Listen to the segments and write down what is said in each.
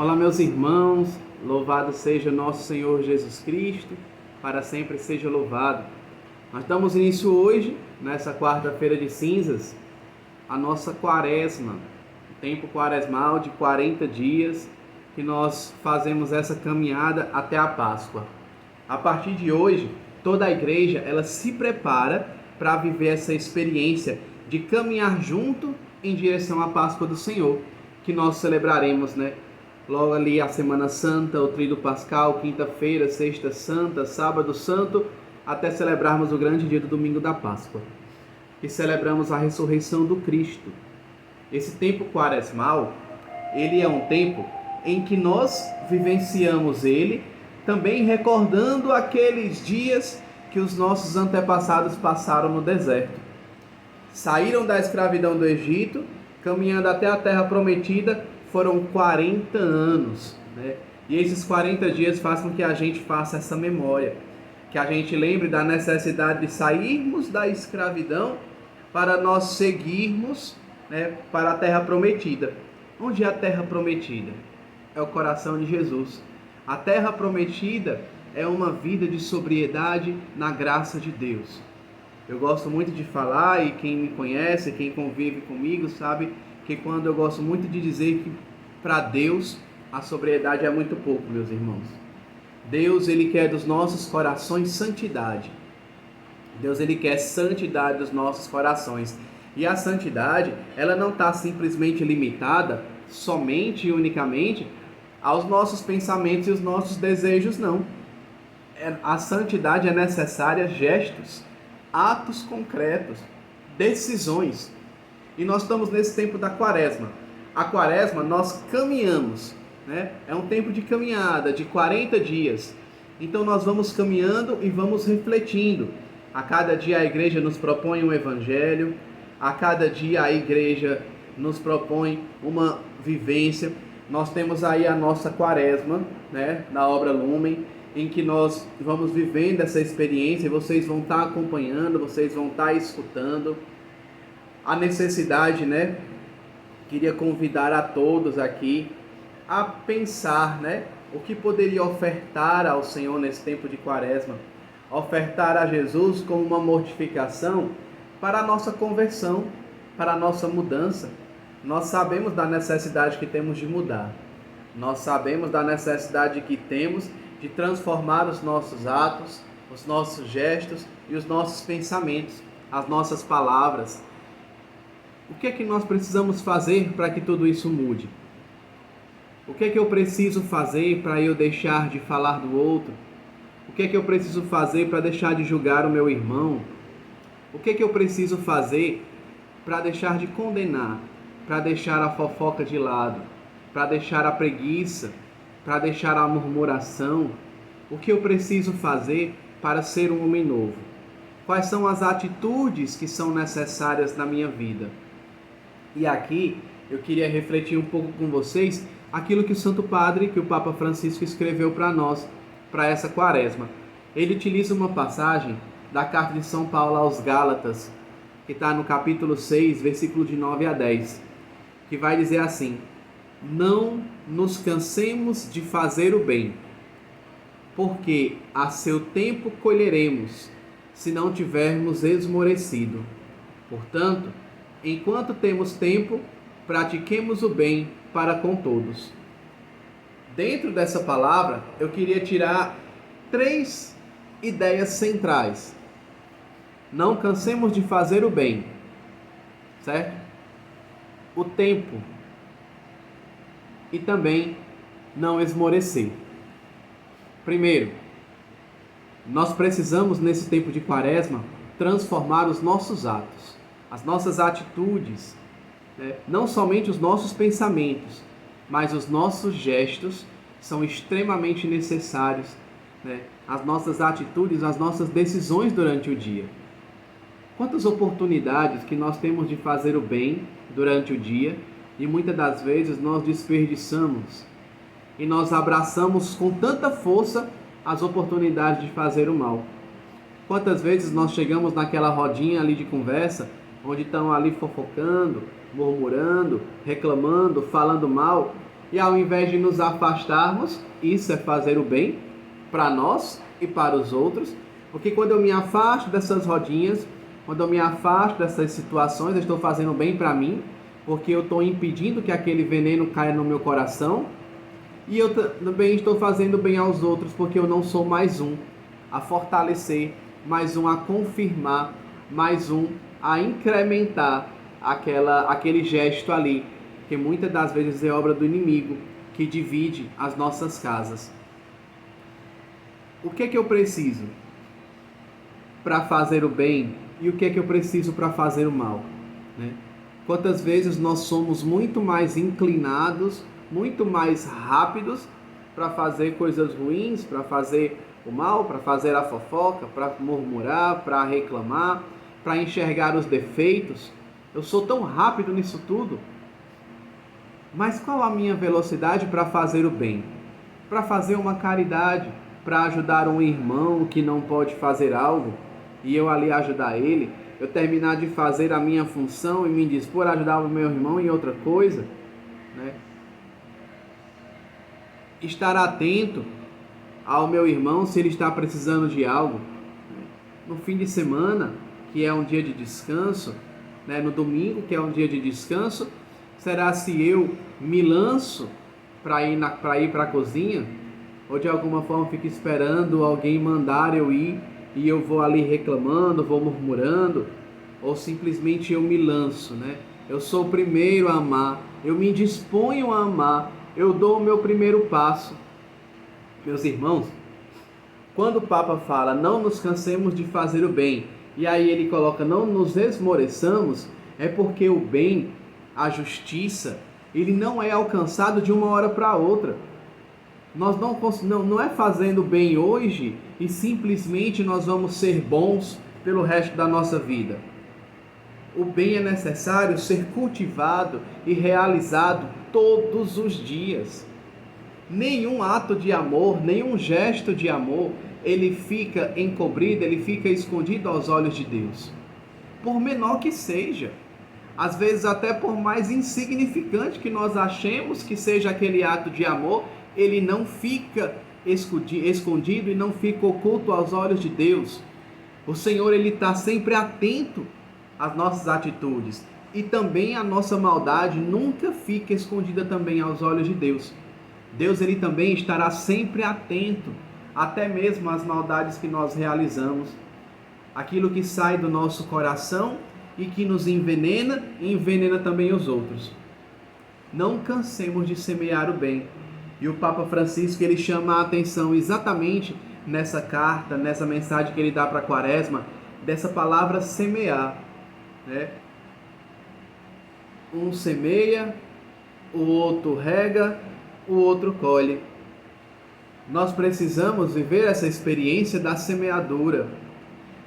Olá, meus irmãos, louvado seja nosso Senhor Jesus Cristo, para sempre seja louvado. Nós damos início hoje, nessa quarta-feira de cinzas, a nossa quaresma, o tempo quaresmal de 40 dias, que nós fazemos essa caminhada até a Páscoa. A partir de hoje, toda a igreja ela se prepara para viver essa experiência de caminhar junto em direção à Páscoa do Senhor, que nós celebraremos, Logo ali a Semana Santa, o Tríduo Pascal, quinta-feira, sexta santa, sábado santo, até celebrarmos o grande dia do domingo da Páscoa. E celebramos a ressurreição do Cristo. Esse tempo quaresmal, ele é um tempo em que nós vivenciamos ele, também recordando aqueles dias que os nossos antepassados passaram no deserto. Saíram da escravidão do Egito, caminhando até a terra prometida, foram 40 anos, E esses 40 dias fazem com que a gente faça essa memória, que a gente lembre da necessidade de sairmos da escravidão para nós seguirmos, para a terra prometida. Onde é a terra prometida? É o coração de Jesus. A terra prometida é uma vida de sobriedade na graça de Deus. Eu gosto muito de falar, e quem me conhece, quem convive comigo, sabe que quando eu gosto muito de dizer que para Deus a sobriedade é muito pouco, meus irmãos. Deus, ele quer dos nossos corações santidade. Deus, ele quer santidade dos nossos corações. E a santidade, ela não está simplesmente limitada somente e unicamente aos nossos pensamentos e os nossos desejos, não. A santidade é necessária gestos, atos concretos, decisões. E nós estamos nesse tempo da quaresma. A quaresma nós caminhamos, É um tempo de caminhada, de 40 dias. Então nós vamos caminhando e vamos refletindo. A cada dia a igreja nos propõe um evangelho. A cada dia a igreja nos propõe uma vivência. Nós temos aí a nossa quaresma, na obra Lumen, em que nós vamos vivendo essa experiência. Vocês vão estar acompanhando, vocês vão estar escutando. A necessidade, Queria convidar a todos aqui a pensar, O que poderia ofertar ao Senhor nesse tempo de quaresma. Ofertar a Jesus como uma mortificação para a nossa conversão, para a nossa mudança. Nós sabemos da necessidade que temos de mudar. Nós sabemos da necessidade que temos de transformar os nossos atos, os nossos gestos e os nossos pensamentos, as nossas palavras. O que é que nós precisamos fazer para que tudo isso mude? O que é que eu preciso fazer para eu deixar de falar do outro? O que é que eu preciso fazer para deixar de julgar o meu irmão? O que é que eu preciso fazer para deixar de condenar? Para deixar a fofoca de lado? Para deixar a preguiça? Para deixar a murmuração? O que eu preciso fazer para ser um homem novo? Quais são as atitudes que são necessárias na minha vida? E aqui eu queria refletir um pouco com vocês aquilo que o Santo Padre, que o Papa Francisco escreveu para nós, para essa quaresma. Ele utiliza uma passagem da carta de São Paulo aos Gálatas, que está no capítulo 6, versículo de 9 a 10, que vai dizer assim: não nos cansemos de fazer o bem, porque a seu tempo colheremos, se não tivermos esmorecido. Portanto, enquanto temos tempo, pratiquemos o bem para com todos. Dentro dessa palavra, eu queria tirar 3 ideias centrais. Não cansemos de fazer o bem, certo? O tempo. E também não esmorecer. Primeiro, nós precisamos nesse tempo de quaresma transformar os nossos atos, as nossas atitudes, não somente os nossos pensamentos, mas os nossos gestos são extremamente necessários, as nossas atitudes, as nossas decisões durante o dia. Quantas oportunidades que nós temos de fazer o bem durante o dia e muitas das vezes nós desperdiçamos e nós abraçamos com tanta força as oportunidades de fazer o mal. Quantas vezes nós chegamos naquela rodinha ali de conversa, onde estão ali fofocando, murmurando, reclamando, falando mal, E ao invés de nos afastarmos, isso é fazer o bem para nós e para os outros. Porque quando eu me afasto dessas rodinhas, quando eu me afasto dessas situações, eu estou fazendo bem para mim, porque eu estou impedindo que aquele veneno caia no meu coração. E eu também estou fazendo bem aos outros, porque eu não sou mais um a fortalecer, mais um a confirmar, mais um a incrementar aquele gesto ali, que muitas das vezes é obra do inimigo, que divide as nossas casas. O que é que eu preciso para fazer o bem e o que é que eu preciso para fazer o mal, né? Quantas vezes nós somos muito mais inclinados, muito mais rápidos para fazer coisas ruins, para fazer o mal, para fazer a fofoca, para murmurar, para reclamar, para enxergar os defeitos. Eu sou tão rápido nisso tudo. Mas qual a minha velocidade para fazer o bem? Para fazer uma caridade, para ajudar um irmão que não pode fazer algo e eu ali ajudar ele, eu terminar de fazer a minha função e me dispor a ajudar o meu irmão em outra coisa, né? Estar atento ao meu irmão se ele está precisando de algo. No fim de semana, que é um dia de descanso, né? No domingo, que é um dia de descanso, será se eu me lanço para ir para a cozinha, ou de alguma forma fico esperando alguém mandar eu ir e eu vou ali reclamando, vou murmurando, ou simplesmente eu me lanço, né? Eu sou o primeiro a amar, eu me disponho a amar, eu dou o meu primeiro passo. Meus irmãos, quando o Papa fala não nos cansemos de fazer o bem, e aí ele coloca não nos esmoreçamos, é porque o bem, a justiça, ele não é alcançado de uma hora para outra. Nós não é fazendo bem hoje e simplesmente nós vamos ser bons pelo resto da nossa vida. O bem é necessário ser cultivado e realizado todos os dias. Nenhum ato de amor, nenhum gesto de amor, ele fica encobrido, ele fica escondido aos olhos de Deus. Por menor que seja, às vezes até por mais insignificante que nós achemos que seja aquele ato de amor, ele não fica escondido e não fica oculto aos olhos de Deus. O Senhor, ele está sempre atento às nossas atitudes e também a nossa maldade nunca fica escondida também aos olhos de Deus. Deus, ele também estará sempre atento, até mesmo às maldades que nós realizamos, aquilo que sai do nosso coração e que nos envenena e envenena também os outros. Não cansemos de semear o bem. E o Papa Francisco, ele chama a atenção exatamente nessa carta, nessa mensagem que ele dá para a Quaresma, dessa palavra semear, né? Um semeia, o outro rega, o outro colhe. Nós precisamos viver essa experiência da semeadura.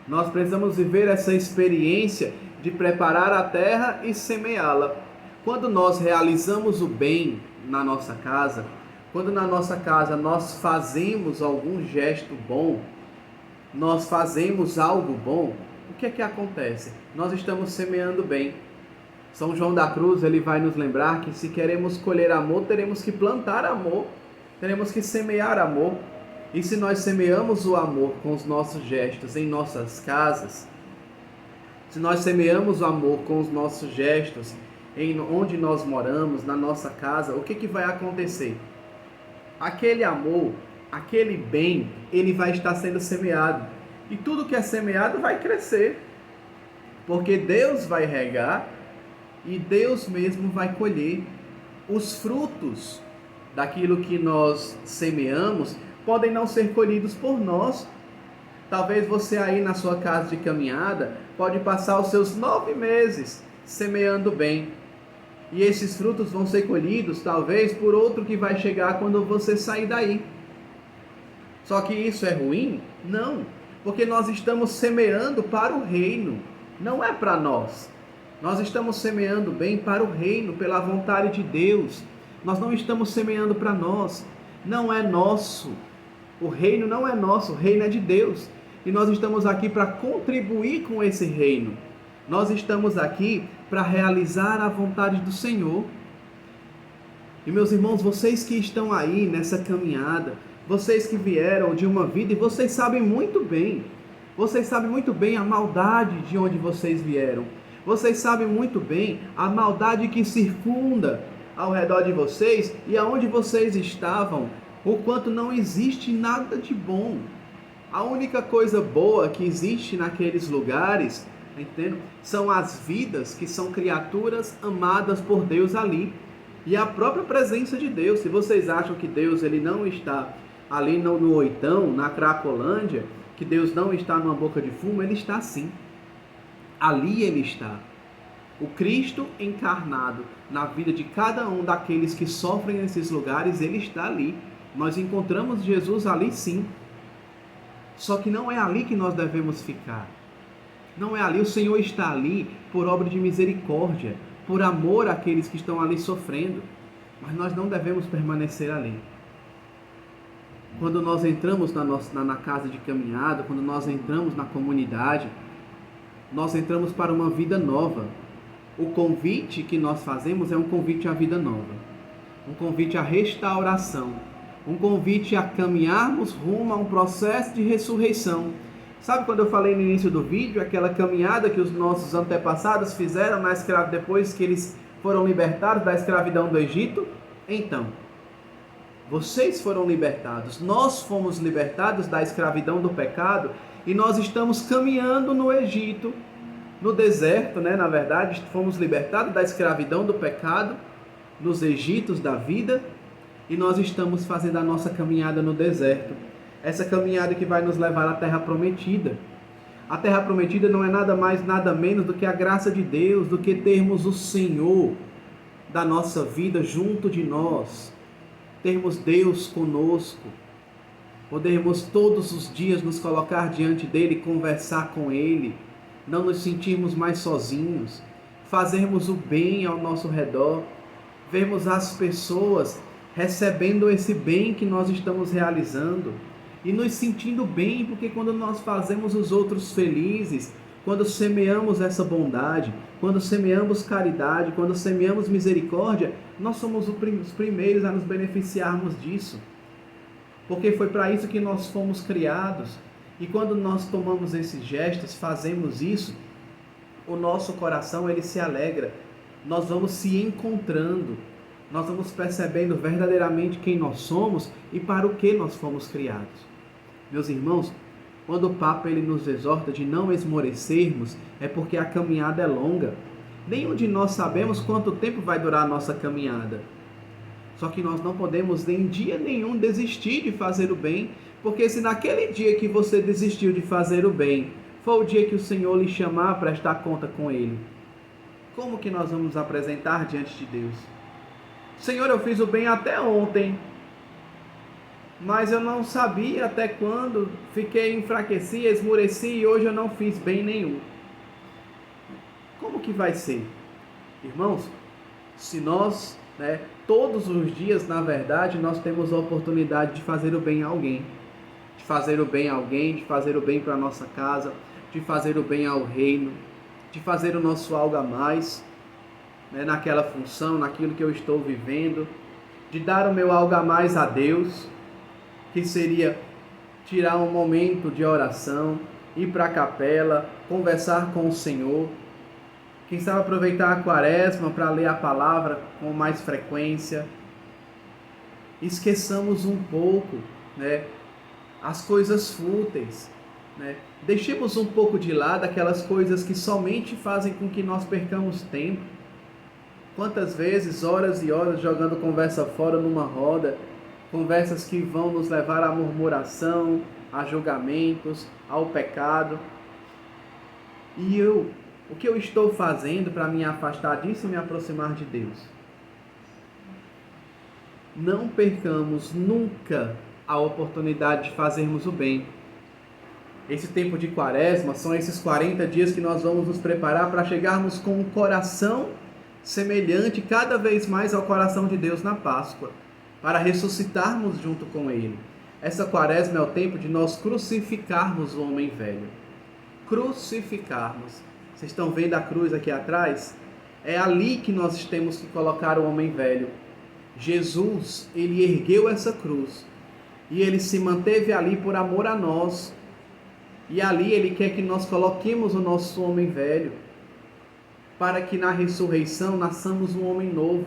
Nós precisamos viver essa experiência de preparar a terra e semeá-la. Quando nós realizamos o bem na nossa casa, quando na nossa casa nós fazemos algum gesto bom, nós fazemos algo bom, o que é que acontece? Nós estamos semeando bem. São João da Cruz, ele vai nos lembrar que se queremos colher amor, teremos que plantar amor, teremos que semear amor. E se nós semeamos o amor com os nossos gestos em nossas casas, se nós semeamos o amor com os nossos gestos em onde nós moramos, na nossa casa, o que vai acontecer? Aquele amor, aquele bem, ele vai estar sendo semeado. E tudo que é semeado vai crescer. Porque Deus vai regar e Deus mesmo vai colher. Os frutos daquilo que nós semeamos podem não ser colhidos por nós. Talvez você aí na sua casa de caminhada pode passar os seus 9 meses semeando bem. E esses frutos vão ser colhidos, talvez, por outro que vai chegar quando você sair daí. Só que isso é ruim? Não, porque nós estamos semeando para o reino, não é para nós. Nós estamos semeando bem para o reino, pela vontade de Deus. Nós não estamos semeando para nós, não é nosso. O reino não é nosso, o reino é de Deus. E nós estamos aqui para contribuir com esse reino. Nós estamos aqui para realizar a vontade do Senhor. E meus irmãos, vocês que estão aí nessa caminhada, vocês que vieram de uma vida, e vocês sabem muito bem a maldade de onde vocês vieram. Vocês sabem muito bem a maldade que circunda ao redor de vocês e aonde vocês estavam, o quanto não existe nada de bom. A única coisa boa que existe naqueles lugares, entende? São as vidas que são criaturas amadas por Deus ali. E a própria presença de Deus. Se vocês acham que Deus ele não está ali no Oitão, na Cracolândia, que Deus não está numa boca de fumo, ele está sim. Ali ele está. O Cristo encarnado na vida de cada um daqueles que sofrem nesses lugares, ele está ali. Nós encontramos Jesus ali sim. Só que não é ali que nós devemos ficar. Não é ali. O Senhor está ali por obra de misericórdia, por amor àqueles que estão ali sofrendo. Mas nós não devemos permanecer ali. Quando nós entramos na casa de caminhada, quando nós entramos na comunidade, nós entramos para uma vida nova. O convite que nós fazemos é um convite à vida nova. Um convite à restauração. Um convite a caminharmos rumo a um processo de ressurreição. Sabe quando eu falei no início do vídeo, aquela caminhada que os nossos antepassados fizeram na escravidão, depois que eles foram libertados da escravidão do Egito? Então, vocês foram libertados, nós fomos libertados da escravidão do pecado e nós estamos caminhando no Egito, no deserto, na verdade, fomos libertados da escravidão do pecado, nos Egitos da vida, e nós estamos fazendo a nossa caminhada no deserto. Essa caminhada que vai nos levar à Terra Prometida. A Terra Prometida não é nada mais, nada menos do que a graça de Deus, do que termos o Senhor da nossa vida junto de nós. Termos Deus conosco. Podermos todos os dias nos colocar diante dEle, conversar com Ele. Não nos sentirmos mais sozinhos. Fazermos o bem ao nosso redor. Vermos as pessoas recebendo esse bem que nós estamos realizando. E nos sentindo bem, porque quando nós fazemos os outros felizes, quando semeamos essa bondade, quando semeamos caridade, quando semeamos misericórdia, nós somos os primeiros a nos beneficiarmos disso. Porque foi para isso que nós fomos criados. E quando nós tomamos esses gestos, fazemos isso, o nosso coração ele se alegra. Nós vamos se encontrando. Nós vamos percebendo verdadeiramente quem nós somos e para o que nós fomos criados. Meus irmãos, quando o Papa ele nos exorta de não esmorecermos, é porque a caminhada é longa. Nenhum de nós sabemos quanto tempo vai durar a nossa caminhada. Só que nós não podemos em dia nenhum desistir de fazer o bem, porque se naquele dia que você desistiu de fazer o bem, for o dia que o Senhor lhe chamar a prestar conta com Ele, como que nós vamos apresentar diante de Deus? Senhor, eu fiz o bem até ontem, mas eu não sabia até quando, fiquei enfraqueci, esmureci e hoje eu não fiz bem nenhum. Como que vai ser? Irmãos, se nós, todos os dias, na verdade, nós temos a oportunidade de fazer o bem a alguém. De fazer o bem a alguém, de fazer o bem para a nossa casa, de fazer o bem ao reino, de fazer o nosso algo a mais, naquela função, naquilo que eu estou vivendo, de dar o meu algo a mais a Deus, que seria tirar um momento de oração, ir para a capela, conversar com o Senhor, quem sabe aproveitar a quaresma para ler a palavra com mais frequência. Esqueçamos um pouco, as coisas fúteis, deixemos um pouco de lado aquelas coisas que somente fazem com que nós percamos tempo. Quantas vezes, horas e horas, jogando conversa fora numa roda, conversas que vão nos levar à murmuração, a julgamentos, ao pecado. E o que eu estou fazendo para me afastar disso e me aproximar de Deus? Não percamos nunca a oportunidade de fazermos o bem. Esse tempo de quaresma são esses 40 dias que nós vamos nos preparar para chegarmos com um coração semelhante cada vez mais ao coração de Deus na Páscoa, para ressuscitarmos junto com Ele. Essa quaresma é o tempo de nós crucificarmos o homem velho. Crucificarmos. Vocês estão vendo a cruz aqui atrás? É ali que nós temos que colocar o homem velho. Jesus, ele ergueu essa cruz e ele se manteve ali por amor a nós. E ali ele quer que nós coloquemos o nosso homem velho, para que na ressurreição nasçamos um homem novo.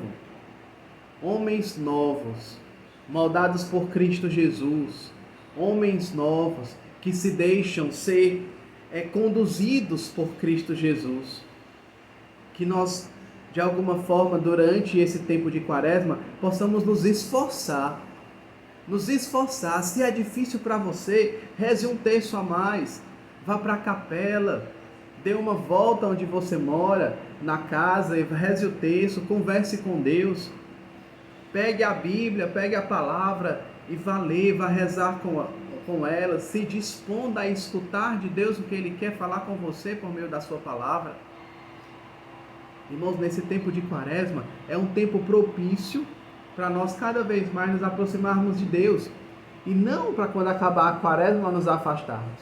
Homens novos, moldados por Cristo Jesus. Homens novos que se deixam ser conduzidos por Cristo Jesus. Que nós, de alguma forma, durante esse tempo de quaresma, possamos nos esforçar. Se é difícil para você, reze um terço a mais, vá para a capela, dê uma volta onde você mora, na casa, reze o terço, converse com Deus, pegue a Bíblia, pegue a palavra e vá ler, vá rezar com ela, se disponha a escutar de Deus o que Ele quer falar com você por meio da sua palavra. Irmãos, nesse tempo de quaresma, é um tempo propício para nós cada vez mais nos aproximarmos de Deus. E não para quando acabar a quaresma nos afastarmos.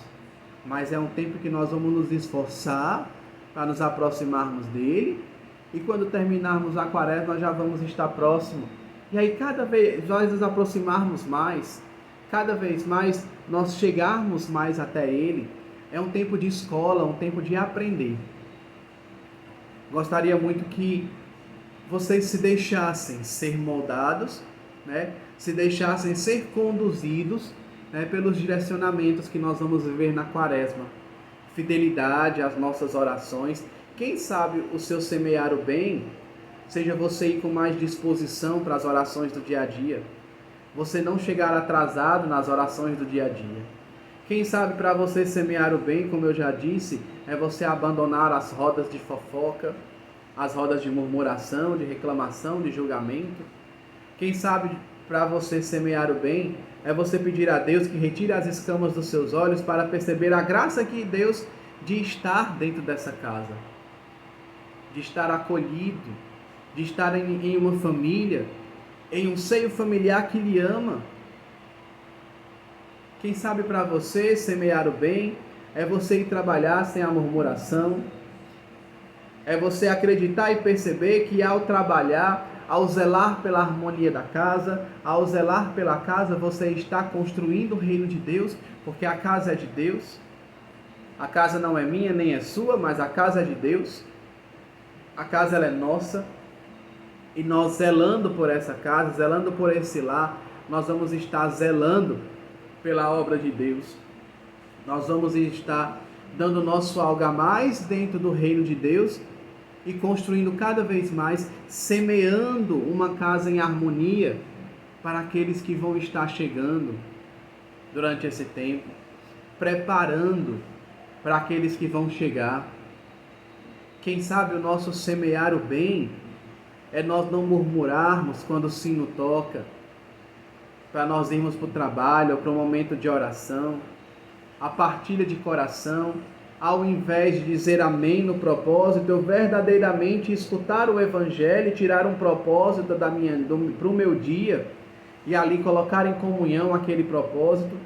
Mas é um tempo que nós vamos nos esforçar para nos aproximarmos dele. E quando terminarmos a quaresma, nós já vamos estar próximos. E aí cada vez nós nos aproximarmos mais, cada vez mais nós chegarmos mais até ele. É um tempo de escola, um tempo de aprender. Gostaria muito que vocês se deixassem ser moldados, né? Se deixassem ser conduzidos, né, pelos direcionamentos que nós vamos viver na quaresma. Fidelidade às nossas orações. Quem sabe o seu semear o bem, seja você ir com mais disposição para as orações do dia a dia. Você não chegar atrasado nas orações do dia a dia. Quem sabe para você semear o bem, como eu já disse, é você abandonar as rodas de fofoca, as rodas de murmuração, de reclamação, de julgamento. Quem sabe para você semear o bem, é você pedir a Deus que retire as escamas dos seus olhos para perceber a graça que Deus de estar dentro dessa casa, de estar acolhido, de estar em uma família, em um seio familiar que lhe ama. Quem sabe para você semear o bem, é você ir trabalhar sem a murmuração, é você acreditar e perceber que ao trabalhar, ao zelar pela harmonia da casa, ao zelar pela casa, você está construindo o reino de Deus, porque a casa é de Deus. A casa não é minha nem é sua, mas a casa é de Deus. A casa ela é nossa. E nós zelando por essa casa, zelando por esse lar, nós vamos estar zelando pela obra de Deus. Nós vamos estar dando nosso algo a mais dentro do reino de Deus e construindo cada vez mais, semeando uma casa em harmonia para aqueles que vão estar chegando durante esse tempo, preparando para aqueles que vão chegar. Quem sabe o nosso semear o bem é nós não murmurarmos quando o sino toca, para nós irmos para o trabalho ou para um momento de oração, a partilha de coração, ao invés de dizer amém no propósito, eu verdadeiramente escutar o evangelho e tirar um propósito para o meu dia e ali colocar em comunhão aquele propósito.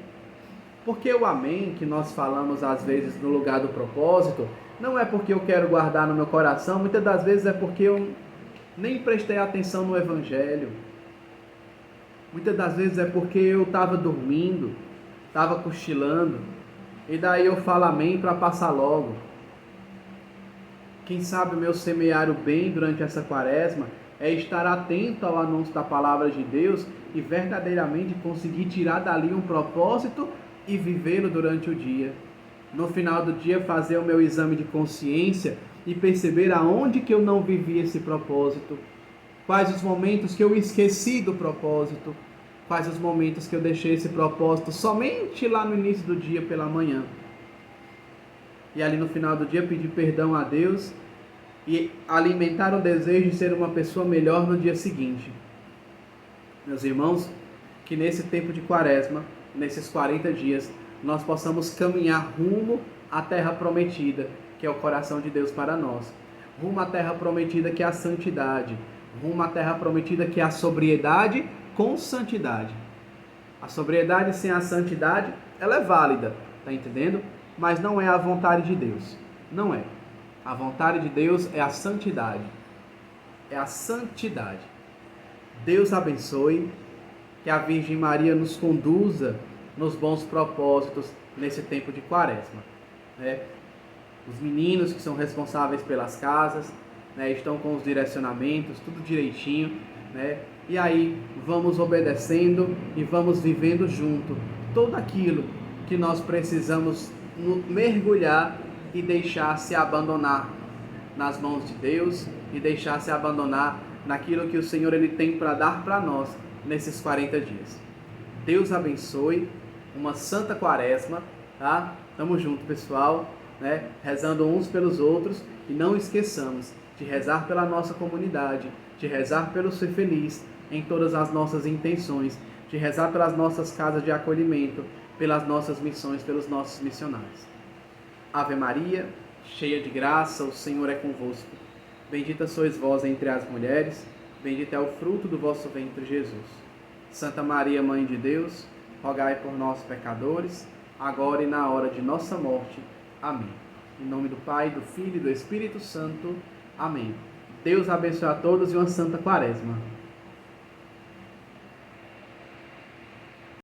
Porque o amém que nós falamos às vezes no lugar do propósito, não é porque eu quero guardar no meu coração, muitas das vezes é porque eu nem prestei atenção no evangelho. Muitas das vezes é porque eu estava dormindo, estava cochilando, e daí eu falo amém para passar logo. Quem sabe o meu semear o bem durante essa quaresma é estar atento ao anúncio da palavra de Deus e verdadeiramente conseguir tirar dali um propósito e vivê-lo durante o dia. No final do dia fazer o meu exame de consciência e perceber aonde que eu não vivi esse propósito. Quais os momentos que eu esqueci do propósito. Quais os momentos que eu deixei esse propósito somente lá no início do dia pela manhã. E ali no final do dia pedir perdão a Deus e alimentar o desejo de ser uma pessoa melhor no dia seguinte. Meus irmãos, que nesse tempo de quaresma, nesses 40 dias, nós possamos caminhar rumo à terra prometida, que é o coração de Deus para nós. Rumo à terra prometida, que é a santidade. Rumo à terra prometida, que é a sobriedade com santidade. A sobriedade sem a santidade, ela é válida, tá entendendo? Mas não é a vontade de Deus. Não é. A vontade de Deus é a santidade. É a santidade. Deus abençoe, que a Virgem Maria nos conduza nos bons propósitos nesse tempo de quaresma. Os meninos que são responsáveis pelas casas, estão com os direcionamentos, tudo direitinho, e aí vamos obedecendo e vamos vivendo junto tudo aquilo que nós precisamos mergulhar e deixar se abandonar nas mãos de Deus e deixar se abandonar naquilo que o Senhor ele tem para dar para nós nesses 40 dias. Deus abençoe, uma santa quaresma, tá? Tamo junto, pessoal, rezando uns pelos outros, e não esqueçamos de rezar pela nossa comunidade, de rezar pelo ser feliz em todas as nossas intenções, de rezar pelas nossas casas de acolhimento, pelas nossas missões, pelos nossos missionários. Ave Maria, cheia de graça, o Senhor é convosco. Bendita sois vós entre as mulheres, bendito é o fruto do vosso ventre, Jesus. Santa Maria, Mãe de Deus, rogai por nós, pecadores, agora e na hora de nossa morte. Amém. Em nome do Pai, do Filho e do Espírito Santo. Amém. Deus abençoe a todos e uma santa quaresma.